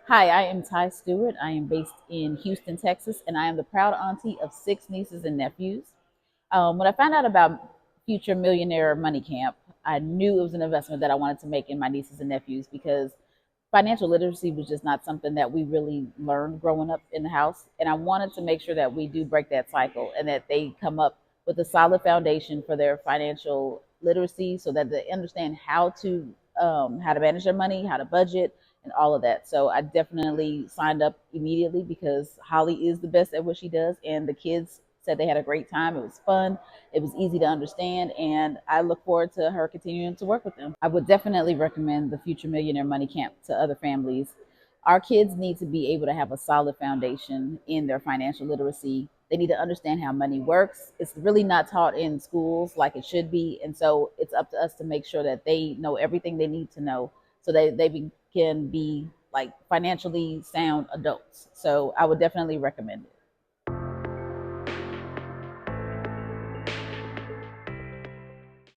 Hi, I am Tai Stewart. I am based in Houston, Texas, and I am the proud auntie of six nieces and nephews. When I found out about Future Millionaire Money Camp, I knew it was an investment that I wanted to make in my nieces and nephews because financial literacy was just not something that we really learned growing up in the house. And I wanted to make sure that we do break that cycle and that they come up with a solid foundation for their financial literacy so that they understand how to manage their money, how to budget, and all of that. So I definitely signed up immediately because Holly is the best at what she does, and the kids said they had a great time. It was fun. It was easy to understand, and I look forward to her continuing to work with them. I would definitely recommend the Future Millionaire Money Camp to other families. Our kids need to be able to have a solid foundation in their financial literacy. They need to understand how money works. It's really not taught in schools like it should be. And so it's up to us to make sure that they know everything they need to know so that can be like financially sound adults. So I would definitely recommend it.